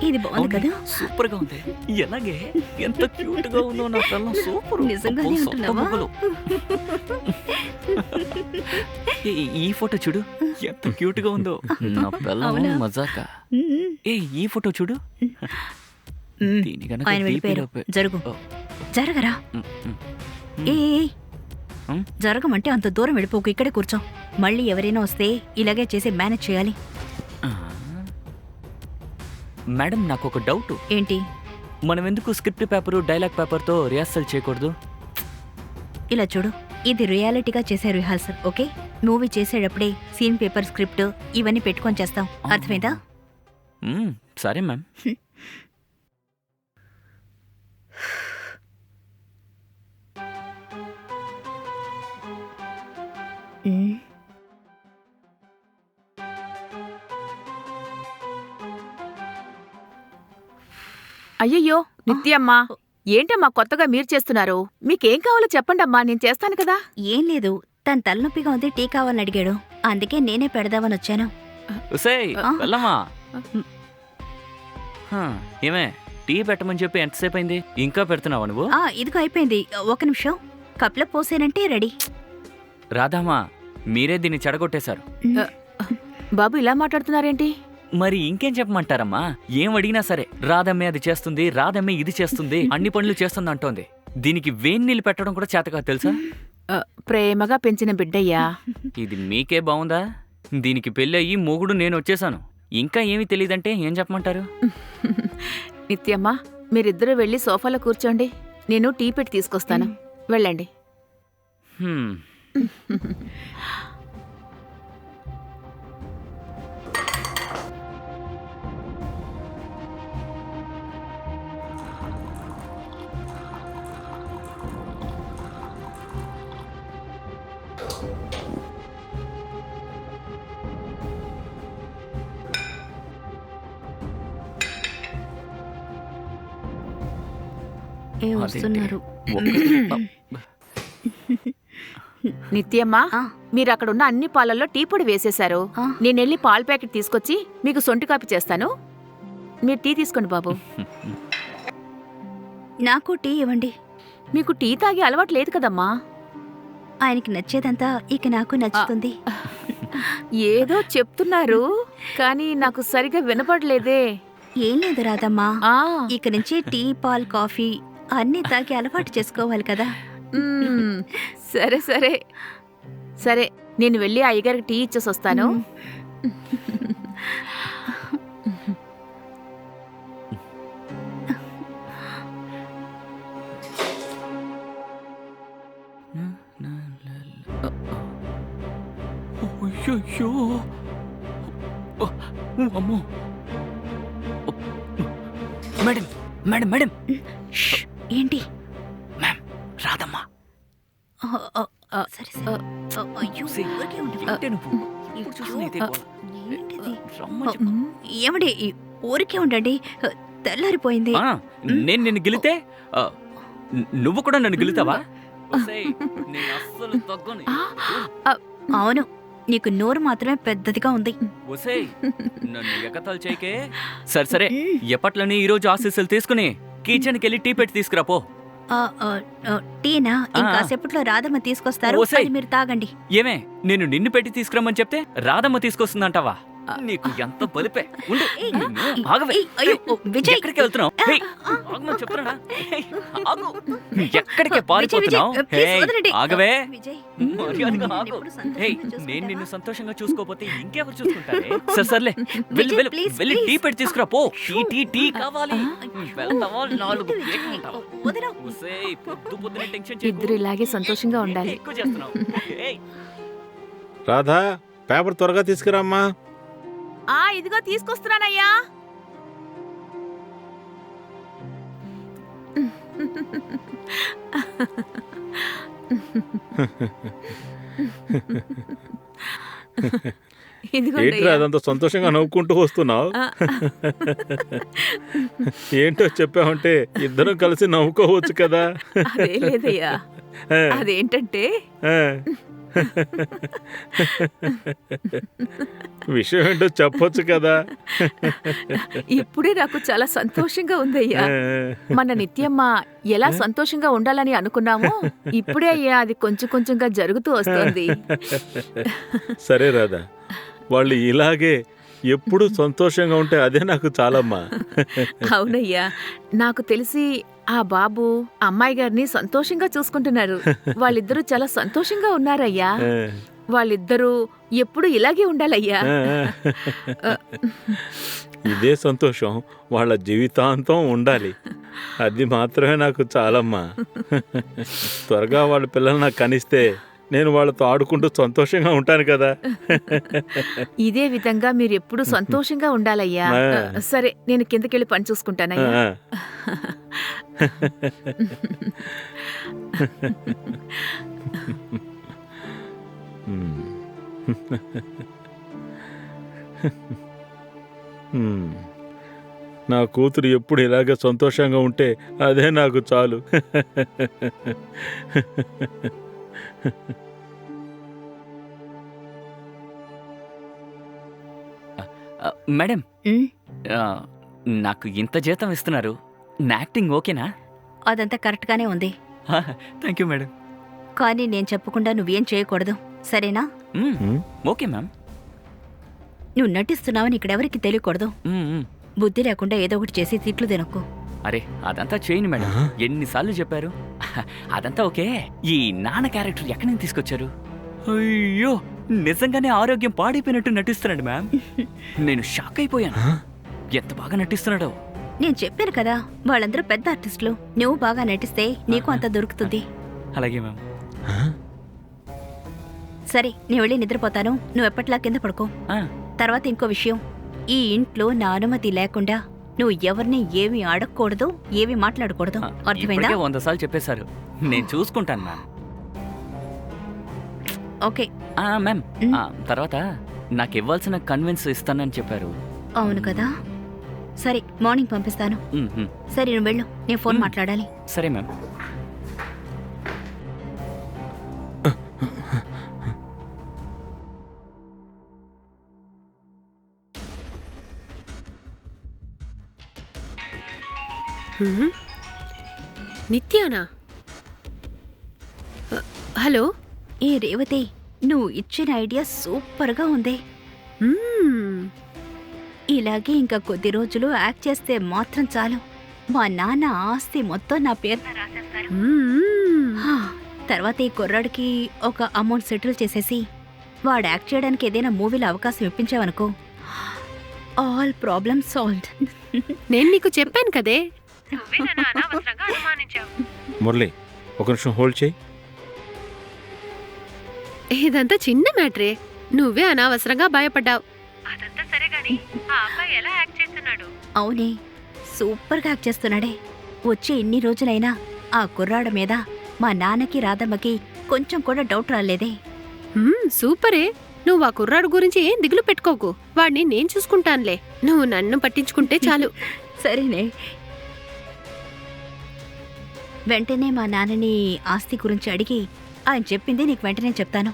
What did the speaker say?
ఇది బాగుంది కదా? సూపర్ గా ఉంది. ఎలాగే ఎంత క్యూట్ గా ఉందో నా పిల్లం. సూపర్. నిజంగానే అబ్బో, సొట్ట అంటున్నావా? బుగ్గలు. ఈ ఫోటో చూడు ఎంత క్యూట్ గా ఉందో. నా పిల్లం అవునా? మజాకా. మ్మ్. ఈ ఫోటో చూడు. మ్మ్. దీని గనక ఆయన వెళ్ళిపోయారు. జరుగు. జరగరా. ఏ జరగమంటే అంత దూరం వెళ్ళిపోకు, ఇక్కడే కూర్చో. మళ్ళీ ఎవరైనా వస్తే ఇలాగే చేసి మేనేజ్ చేయాలి. మేడం నాకు ఒక డౌట్. ఏంటి? మనం ఎందుకు స్క్రిప్ట్ పేపరు డైలాగ్ పేపర్తో రిహార్సల్ చేయకూడదు? ఇలా చూడు, ఇది రియాలిటీగా చేసే రిహార్సల్, ఓకే? మూవీ చేసేటప్పుడే సీన్ పేపర్, స్క్రిప్ట్ ఇవన్నీ పెట్టుకొని చేస్తాం. అర్థమైందా? సరే మ్యామ్. మ్మ్. అయ్యయ్యో నిత్యమ్మా, ఏంటమ్మా కొత్తగా మీరు చేస్తున్నారు? మీకేం కావాలో చెప్పండమ్మా, నేను చేస్తాను కదా. ఏం లేదు, తన తలనొప్పిగా ఉంది, టీ కావాలని అడిగాడు. అందుకే నేనే పెడదామని వచ్చాను. ఉసేయ్ వెళ్ళమ్మా. ఏమే టీ పెట్టమని చెప్పి ఎంతసేపు అయింది? ఇంకా పెడుతున్నావా నువ్వు? ఇదిగో అయిపోయింది. ఒక నిమిషం, కప్లో పోసేనంటే రెడీ. రాధామా, మీరే దీన్ని చెడగొట్టేశారు. బాబు ఇలా మాట్లాడుతున్నారేంటి? మరి ఇంకేం చెప్పమంటారమ్మా? ఏం అడిగినా సరే రాధమ్మే అది చేస్తుంది, రాధమ్మే ఇది చేస్తుంది, అన్ని పనులు చేస్తుంది అంటోంది. దీనికి వేడి నీళ్ళు పెట్టడం కూడా చేతగా తెలుసా? ప్రేమగా పెంచిన బిడ్డయ్యా. ఇది మీకే బాగుందా? దీనికి పెళ్ళయి మొగుడు నేను వచ్చేసాను, ఇంకా ఏమీ తెలియదంటే ఏం చెప్పమంటారు? నిత్యమ్మా, మీరిద్దరూ వెళ్ళి సోఫాలో కూర్చోండి, నేను టీ పెట్టి తీసుకొస్తాను. వెళ్ళండి. హ్మ్. వస్తున్నారు. నిత్యమ్మా, మీరు అక్కడున్న అన్ని పాలల్లో టీ పొడి వేసేశారు. నేనెళ్ళి పాల ప్యాకెట్ తీసుకొచ్చి మీకు సొంటి కాపీ చేస్తాను. మీరు టీ తీసుకోండి బాబు. నాకు టీ ఇవ్వండి. మీకు టీ తాగే అలవాటు లేదు కదమ్మా. ఆయనకి నచ్చేదంతా ఇక నాకు నచ్చుతుంది. ఏదో చెప్తున్నారు, కానీ నాకు సరిగా వినపడలేదే. ఏం లేదు రాదమ్మా, ఆ ఇక నుంచి టీ, పాల్, కాఫీ అన్నీ తాగి అలవాటు చేసుకోవాలి కదా. సరే సరే సరే, నేను వెళ్ళి అయ్యగారికి టీ ఇచ్చేసి వస్తాను. అయ్యయ్యో, అమ్మో. Madam madam madam. ఏంటి? మ్యామ్, రాదమ్మా. సరే సరే. అయ్యో, ఊరికే ఉండు. ఏంటి నువ్వు? ఇప్పుడు చూస్తున్నా ఇదే గోల. ఏంటిది? రమ్మని చెప్పు. ఏమండి, ఊరికే ఉండండి, తెల్లారిపోయింది. నేను నిన్ను గెలితే నువ్వు కూడా నన్ను గెలుతావా? నేను అస్సలు తగ్గను. అవును, నీకు నోరు మాత్రమే పెద్దదిగా ఉంది. ఒసేయ్, నన్ను ఎగతాలు చేయకే. సరే సరే, ఎప్పట్లని ఈరోజు ఆశీస్సులు తీసుకుని కిచెన్కి వెళ్ళి టీ పెట్టి తీసుకురాపో. టీనా ఇంకాసేపట్లో రాధమ్మ తీసుకొస్తారు, అది మీరు తాగండి. ఏమే, నేను నిన్ను పెట్టి తీసుకురమ్మని చెప్తే రాధమ్మ తీసుకొస్తుందంటావా? నీకు ఎంత బలిపే. ఉండు. ఆగవే. విజయ్, ఎక్కడికి వెళ్తున్నావు? ఆగమని చెప్తున్నా. ఆగు. ఎక్కడికే పారిపోతున్నావు? ఆగవే. మర్యాదగా ఆగు. నేను నిన్ను సంతోషంగా చూసుకోపోతే ఇంకెవరు చూసుకుంటారే? సర్లే, వెళ్ళి వెళ్ళి వెళ్ళి టీ పెట్టి తీసుకురా పో. టీ టీ టీ కావాలి. వెళ్తావా? 4 కేకులుంటావా? ఒసేయ్, పొద్దు పొద్దునే టెన్షన్ చేయకు. ఇద్దరు ఇలాగే సంతోషంగా ఉండాలి. ఎక్కువ చేస్తున్నావు. రాధా, పేపర్ త్వరగా తీసుకురామ్మా. ఇదిగో తీసుకొస్తున్నానయ్యా. ఏంట్రా అదంతా సంతోషంగా నవ్వుకుంటూ వస్తున్నావు? ఏంటో చెప్పావంటే ఇద్దరం కలిసి నవ్వుకోవచ్చు కదా. అదే లేదయ్యా, అదేంటంటే విషయం ఏంటో చెప్పొచ్చు కదా. ఇప్పుడే నాకు చాలా సంతోషంగా ఉందయ్యా. మన నిత్యమ్మ ఎలా సంతోషంగా ఉండాలని అనుకున్నామో ఇప్పుడే అయ్యా అది కొంచెం కొంచెంగా జరుగుతూ వస్తోంది. సరే రాధా, వాళ్ళు ఇలాగే ఎప్పుడు సంతోషంగా ఉంటే అదే నాకు చాలమ్మా. అవునయ్యా, నాకు తెలిసి ఆ బాబు అమ్మాయి గారిని సంతోషంగా చూసుకుంటున్నారు. వాళ్ళిద్దరూ చాలా సంతోషంగా ఉన్నారయ్యా. వాళ్ళిద్దరూ ఎప్పుడు ఇలాగే ఉండాలయ్యా. ఇదే సంతోషం వాళ్ళ జీవితాంతం ఉండాలి. అది మాత్రమే నాకు చాలమ్మా. త్వరగా వాళ్ళ పిల్లలు నాకు కనిస్తే నేను వాళ్ళతో ఆడుకుంటూ సంతోషంగా ఉంటాను కదా. ఇదే విధంగా మీరు ఎప్పుడు సంతోషంగా ఉండాలయ్యా. సరే, నేను కిందకెళ్ళి పని చూసుకుంటానయ్యా. నా కూతురు ఎప్పుడు ఇలాగ సంతోషంగా ఉంటే అదే నాకు చాలు. మేడం, ఉమ్, నాకు ఇంత జీతం ఇస్తున్నారు, నా యాక్టింగ్ ఓకేనా? అదంతా కరెక్ట్గానే ఉంది. Thank you madam. కానీ నేను చెప్పకుండా నువ్వేం చేయకూడదు, సరేనా? Okay ma'am. నువ్వు నటిస్తున్నావని ఇక్కడెవరికి తెలియకూడదు. బుద్ధి లేకుండా ఏదో ఒకటి చేసి తిట్లు తినకు. అరే, అదంతా చేయను మేడం. ఎన్నిసార్లు చెప్పారు. అదంతా ఓకే. ఈ నాన్న క్యారెక్టర్ ఎక్కడి నుంచి తీసుకొచ్చారు? అయ్యో, నిజంగానే ఆరోగ్యం పాడైపోయినట్టు నటిస్తున్నాడు మ్యామ్. నేను షాక్ అయిపోయాను. ఎంత బాగా నటిస్తున్నాడో. నేను చెప్పాను కదా, వాళ్ళందరూ పెద్ద ఆర్టిస్టులు. నువ్వు బాగా నటిస్తే నీకు అంత దొరుకుతుంది. అలాగే మ్యామ్. సరే, నేను వెళ్ళి నిద్రపోతాను. నువ్వు ఎప్పట్లా కింద పడుకో. తర్వాత ఇంకో విషయం, ఈ ఇంట్లో నా అనుమతి లేకుండా నువ్వు ఎవరిని ఏమి అడగకూడదు, ఏమి మాట్లాడకూడదు. అర్థమైందా? 100 సార్లు చెప్పేశారు. నేను చూసుకుంటాను మ్యామ్. Okay ma'am. తర్వాత నాకు ఇవ్వాల్సిన కన్విన్స్ ఇస్తానని చెప్పారు. అవును కదా. సరే, మార్నింగ్ పంపిస్తాను. సరే, నువ్వు వెళ్ళు, నేను ఫోన్ మాట్లాడాలి. సరే మ్యామ్. నిత్యానా? హలో. ఏ రేవతి, నువ్వు ఇచ్చిన ఐడియా సూపర్గా ఉంది. ఇలాగే ఇంకా కొద్ది రోజులు యాక్ట్ చేస్తే మాత్రం చాలు. మా నాన్న ఆస్తి మొత్తం నా పేరు రాసేస్తారు. తర్వాత ఈ కుర్రాడికి ఒక అమౌంట్ సెటిల్ చేసేసి వాడు యాక్ట్ చేయడానికి ఏదైనా మూవీలో అవకాశం ఇప్పించావనుకో, ఆల్ ప్రాబ్లమ్ సాల్వ్డ్. నేను నీకు చెప్పాను కదే. మురళి, ఒక నిమిషం హోల్డ్ చేయి. ఇదంతా చిన్న మ్యాటరే, నువ్వే అనవసరంగా భయపడ్డావు. అవునే, సూపర్గా యాక్ట్ చేస్తున్నాడే. వచ్చి ఇన్ని రోజులైనా ఆ కుర్రాడ మీద మా నాన్నకి రాధమ్మకి కొంచెం కూడా డౌట్ రాలేదే. సూపరే. నువ్వు ఆ కుర్రాడు గురించి ఏం దిగులు పెట్టుకోకు, వాడిని నేను చూసుకుంటానులే. నువ్వు నన్ను పట్టించుకుంటే చాలు. సరేనే. వెంటనే మా నాన్నని ఆస్తి గురించి అడిగి ఆయన చెప్పింది నీకు వెంటనే చెప్తాను.